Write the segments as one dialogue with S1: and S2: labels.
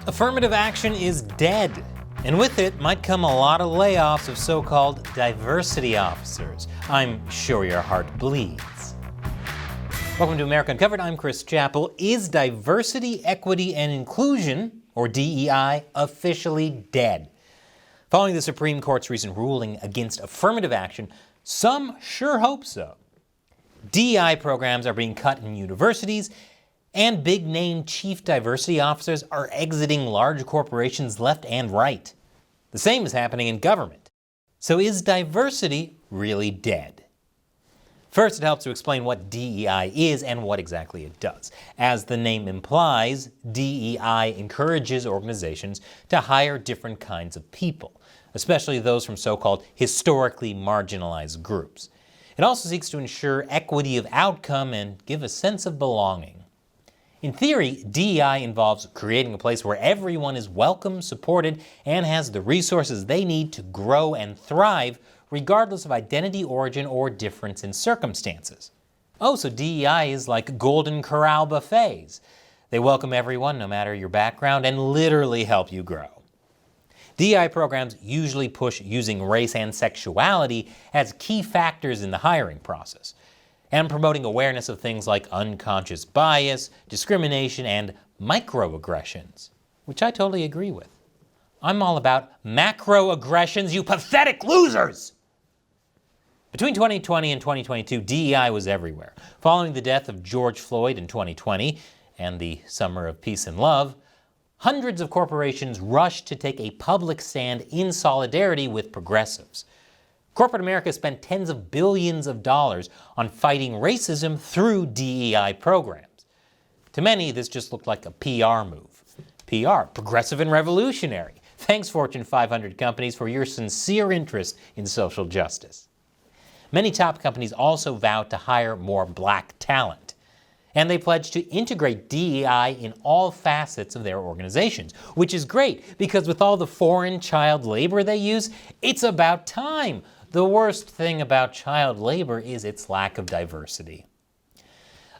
S1: Affirmative action is dead, and with it might come a lot of layoffs of so-called diversity officers. I'm sure your heart bleeds. Welcome to America Uncovered. I'm Chris Chappell. Is diversity, equity, and inclusion, or DEI, officially dead? Following the Supreme Court's recent ruling against affirmative action, some sure hope so. DEI programs are being cut in universities, and big-name chief diversity officers are exiting large corporations left and right. The same is happening in government. So is diversity really dead? First, it helps to explain what DEI is and what exactly it does. As the name implies, DEI encourages organizations to hire different kinds of people, especially those from so-called historically marginalized groups. It also seeks to ensure equity of outcome and give a sense of belonging. In theory, DEI involves creating a place where everyone is welcome, supported, and has the resources they need to grow and thrive, regardless of identity, origin, or difference in circumstances. Oh, so DEI is like Golden Corral buffets. They welcome everyone, no matter your background, and literally help you grow. DEI programs usually push using race and sexuality as key factors in the hiring process, and promoting awareness of things like unconscious bias, discrimination, and microaggressions, which I totally agree with. I'm all about macroaggressions, you pathetic losers! Between 2020 and 2022, DEI was everywhere. Following the death of George Floyd in 2020 and the Summer of Peace and Love, hundreds of corporations rushed to take a public stand in solidarity with progressives. Corporate America spent tens of billions of dollars on fighting racism through DEI programs. To many, this just looked like a PR move. PR, progressive and revolutionary. Thanks, Fortune 500 companies, for your sincere interest in social justice. Many top companies also vowed to hire more black talent, and they pledged to integrate DEI in all facets of their organizations, which is great because with all the foreign child labor they use, it's about time. The worst thing about child labor is its lack of diversity.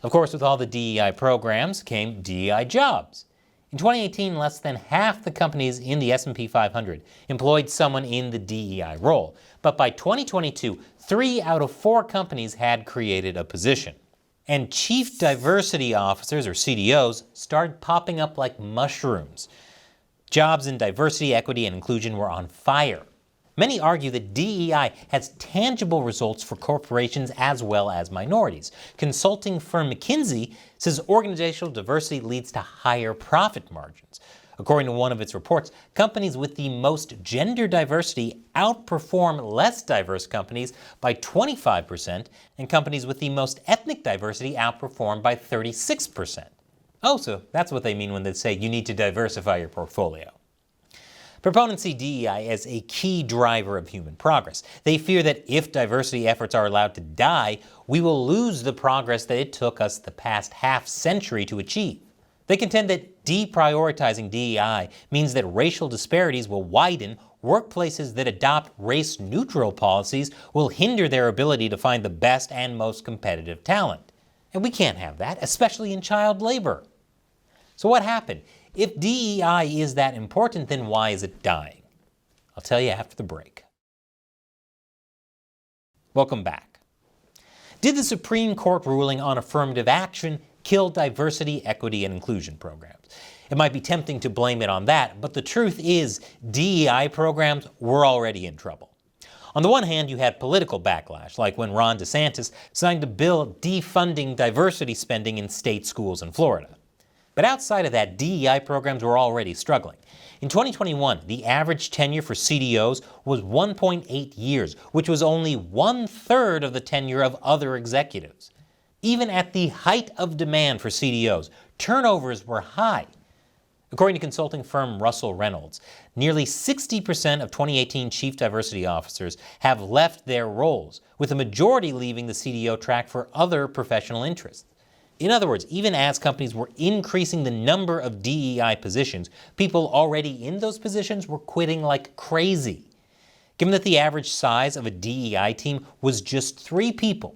S1: Of course, with all the DEI programs came DEI jobs. In 2018, less than half the companies in the S&P 500 employed someone in the DEI role. But by 2022, 3 out of 4 companies had created a position. And chief diversity officers, or CDOs, started popping up like mushrooms. Jobs in diversity, equity, and inclusion were on fire. Many argue that DEI has tangible results for corporations as well as minorities. Consulting firm McKinsey says organizational diversity leads to higher profit margins. According to one of its reports, companies with the most gender diversity outperform less diverse companies by 25%, and companies with the most ethnic diversity outperform by 36%. Oh, so that's what they mean when they say you need to diversify your portfolio. Proponents see DEI as a key driver of human progress. They fear that if diversity efforts are allowed to die, we will lose the progress that it took us the past half-century to achieve. They contend that deprioritizing DEI means that racial disparities will widen, workplaces that adopt race-neutral policies will hinder their ability to find the best and most competitive talent. And we can't have that, especially in child labor. So what happened? If DEI is that important, then why is it dying? I'll tell you after the break. Welcome back. Did the Supreme Court ruling on affirmative action kill diversity, equity, and inclusion programs? It might be tempting to blame it on that, but the truth is DEI programs were already in trouble. On the one hand, you had political backlash, like when Ron DeSantis signed a bill defunding diversity spending in state schools in Florida. But outside of that, DEI programs were already struggling. In 2021, the average tenure for CDOs was 1.8 years, which was only 1/3 of the tenure of other executives. Even at the height of demand for CDOs, turnovers were high. According to consulting firm Russell Reynolds, nearly 60% of 2018 chief diversity officers have left their roles, with a majority leaving the CDO track for other professional interests. In other words, even as companies were increasing the number of DEI positions, people already in those positions were quitting like crazy. Given that the average size of a DEI team was just 3 people,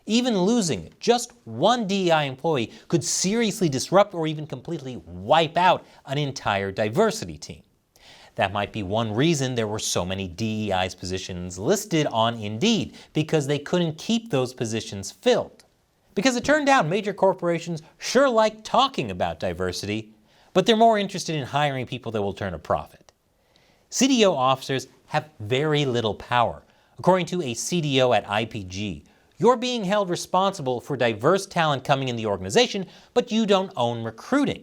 S1: Even losing just one DEI employee could seriously disrupt or even completely wipe out an entire diversity team. That might be one reason there were so many DEI positions listed on Indeed, because they couldn't keep those positions filled. Because it turned out major corporations sure like talking about diversity, but they're more interested in hiring people that will turn a profit. CDO officers have very little power. According to a CDO at IPG, you're being held responsible for diverse talent coming in the organization, but you don't own recruiting.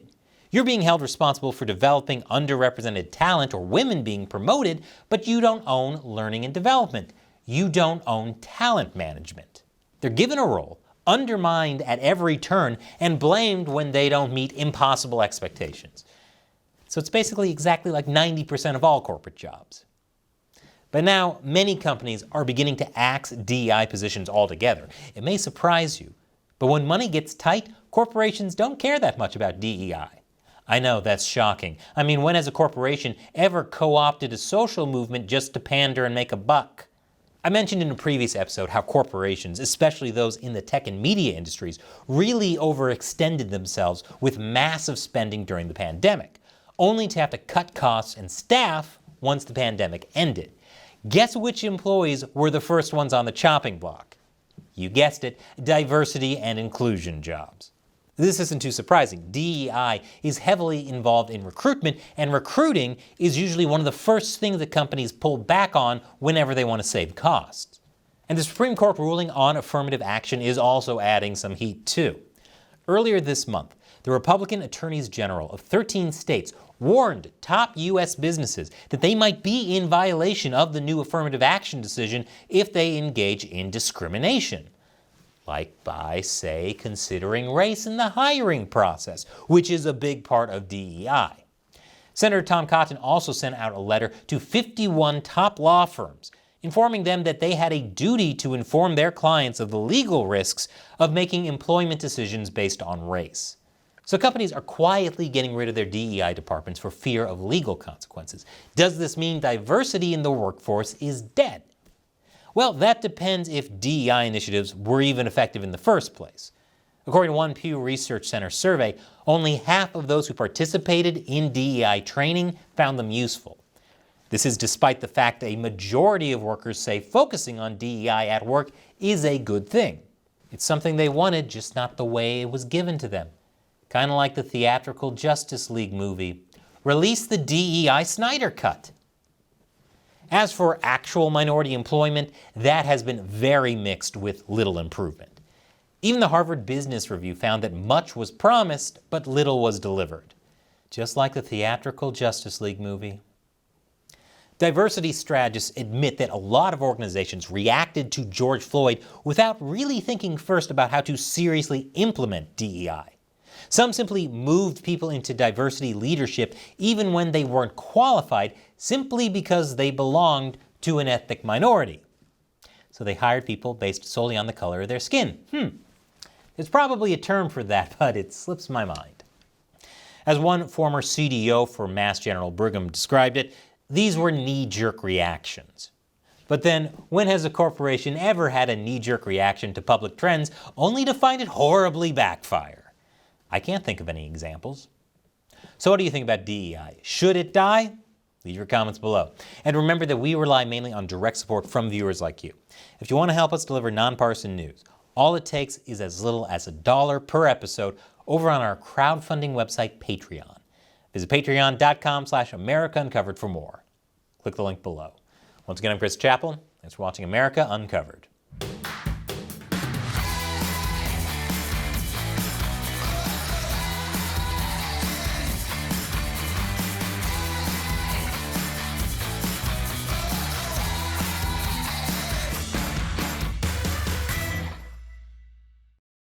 S1: You're being held responsible for developing underrepresented talent or women being promoted, but you don't own learning and development. You don't own talent management. They're given a role, undermined at every turn, and blamed when they don't meet impossible expectations. So it's basically exactly like 90% of all corporate jobs. But now, many companies are beginning to axe DEI positions altogether. It may surprise you, but when money gets tight, corporations don't care that much about DEI. I know, that's shocking. I mean, when has a corporation ever co-opted a social movement just to pander and make a buck? I mentioned in a previous episode how corporations, especially those in the tech and media industries, really overextended themselves with massive spending during the pandemic, only to have to cut costs and staff once the pandemic ended. Guess which employees were the first ones on the chopping block? You guessed it, diversity and inclusion jobs. This isn't too surprising. DEI is heavily involved in recruitment, and recruiting is usually one of the first things that companies pull back on whenever they want to save costs. And the Supreme Court ruling on affirmative action is also adding some heat too. Earlier this month, the Republican Attorneys General of 13 states warned top U.S. businesses that they might be in violation of the new affirmative action decision if they engage in discrimination. Like by, say, considering race in the hiring process, which is a big part of DEI. Senator Tom Cotton also sent out a letter to 51 top law firms, informing them that they had a duty to inform their clients of the legal risks of making employment decisions based on race. So companies are quietly getting rid of their DEI departments for fear of legal consequences. Does this mean diversity in the workforce is dead? Well, that depends if DEI initiatives were even effective in the first place. According to one Pew Research Center survey, only half of those who participated in DEI training found them useful. This is despite the fact that a majority of workers say focusing on DEI at work is a good thing. It's something they wanted, just not the way it was given to them. Kind of like the theatrical Justice League movie. Release the DEI Snyder Cut. As for actual minority employment, that has been very mixed with little improvement. Even the Harvard Business Review found that much was promised, but little was delivered. Just like the theatrical Justice League movie. Diversity strategists admit that a lot of organizations reacted to George Floyd without really thinking first about how to seriously implement DEI. Some simply moved people into diversity leadership even when they weren't qualified, simply because they belonged to an ethnic minority. So they hired people based solely on the color of their skin. There's probably a term for that, but it slips my mind. As one former CDO for Mass General Brigham described it, these were knee-jerk reactions. But then, when has a corporation ever had a knee-jerk reaction to public trends only to find it horribly backfire? I can't think of any examples. So what do you think about DEI? Should it die? Leave your comments below. And remember that we rely mainly on direct support from viewers like you. If you want to help us deliver nonpartisan news, all it takes is as little as $1 per episode over on our crowdfunding website, Patreon. Visit patreon.com/America Uncovered for more. Click the link below. Once again, I'm Chris Chappell. Thanks for watching America Uncovered.